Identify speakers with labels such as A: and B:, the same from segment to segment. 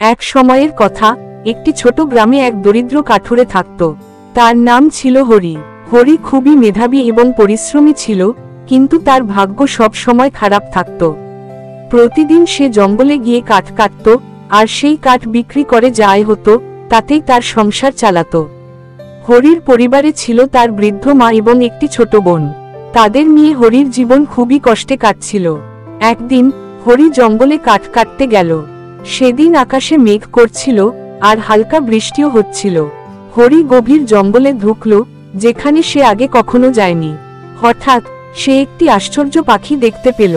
A: এক সময়ের কথা, একটি ছোট গ্রামে এক দরিদ্র কাঠুরে থাকত। তার নাম ছিল হরি। হরি খুবই মেধাবী এবং পরিশ্রমী ছিল, কিন্তু তার ভাগ্য সব সময় খারাপ থাকত। প্রতিদিন সে জঙ্গলে গিয়ে কাঠ কাটত, আর সেই কাঠ বিক্রি করে যা আয় হতো তাতেই তার সংসার চালাত। হরির পরিবারে ছিল তার বৃদ্ধ মা এবং একটি ছোট বোন। তাদের নিয়ে হরির জীবন খুবই কষ্টে কাটছিল। একদিন হরি জঙ্গলে কাঠ কাটতে গেল। সেদিন আকাশে মেঘ করছিল, আর হালকা বৃষ্টিও হচ্ছিল। হরি গভীর জঙ্গলে ঢুকল, যেখানে সে আগে কখনো যায়নি। হঠাৎ সে একটি আশ্চর্য পাখি দেখতে পেল।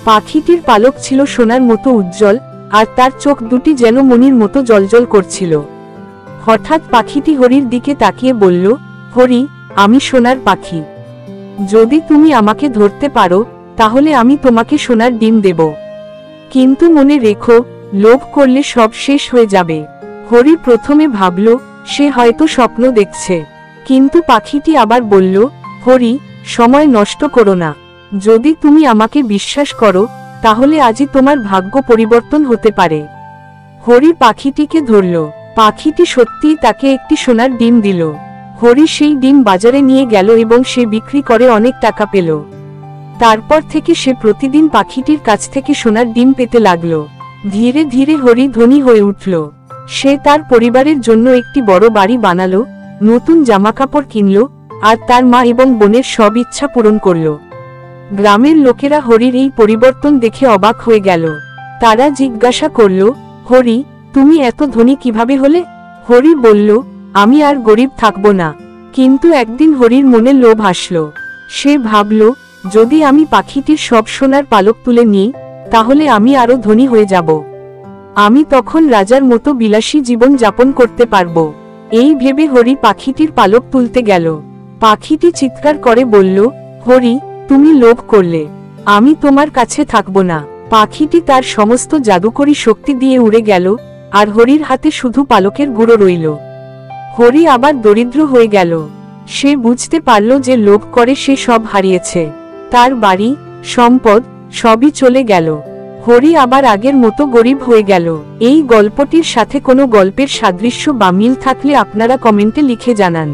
A: পাখিটির পালক ছিল সোনার মতো উজ্জ্বল, আর তার চোখ দুটি যেন মণির মতো জ্বলজ্বল করছিল। হঠাৎ পাখিটি হরির দিকে তাকিয়ে বলল, হরি, আমি সোনার পাখি। যদি তুমি আমাকে ধরতে পারো, তাহলে আমি তোমাকে সোনার ডিম দেব। কিন্তু মনে রেখো, লোভ করলে সব শেষ হয়ে যাবে। হরি প্রথমে ভাবল সে হয়তো স্বপ্ন দেখছে, কিন্তু পাখিটি আবার বলল, হরি, সময় নষ্ট করো না। যদি তুমি আমাকে বিশ্বাস করো, তাহলে আজই তোমার ভাগ্য পরিবর্তন হতে পারে। হরি পাখিটিকে ধরল। পাখিটি সত্যিই তাকে একটি সোনার ডিম দিল। হরি সেই ডিম বাজারে নিয়ে গেল এবং সে বিক্রি করে অনেক টাকা পেল। তারপর থেকে সে প্রতিদিন পাখিটির কাছ থেকে সোনার ডিম পেতে লাগল। ধীরে ধীরে হরি ধনী হয়ে উঠল। সে তার পরিবারের জন্য একটি বড় বাড়ি বানালো, নতুন জামাকাপড় কিনল, আর তার মা এবং বোনের সব ইচ্ছা পূরণ করল। গ্রামের লোকেরা হরির এই পরিবর্তন দেখে অবাক হয়ে গেল। তারা জিজ্ঞাসা করল, হরি, তুমি এত ধনী কিভাবে হলে? হরি বলল, আমি আর গরিব থাকব না। কিন্তু একদিন হরির মনে লোভ আসলো। সে ভাবল, যদি আমি পাখিটির সব সোনার পালক তুলে নিই, তাহলে আমি আরো ধনী হয়ে যাব। আমি তখন রাজার মতো বিলাসী জীবন যাপন করতে পারব। এই ভেবে হরি পাখিটির পালক তুলতে গেল। পাখিটি চিৎকার করে বলল, হরি, তুমি লোভ করলে, আমি তোমার কাছে থাকব না। পাখিটি তার সমস্ত জাদুকরী শক্তি দিয়ে উড়ে গেল, আর হরির হাতে শুধু পালকের গুঁড়ো রইল। হরি আবার দরিদ্র হয়ে গেল। সে বুঝতে পারল যে লোভ করে সে সব হারিয়েছে। তার বাড়ি, সম্পদ সবই চলে গেল। হরি আবার আগের মতো গরিব হয়ে গেল। এই গল্পটির সাথে কোনো গল্পের সাদৃশ্য বা মিল থাকলে আপনারা কমেন্টে লিখে জানান।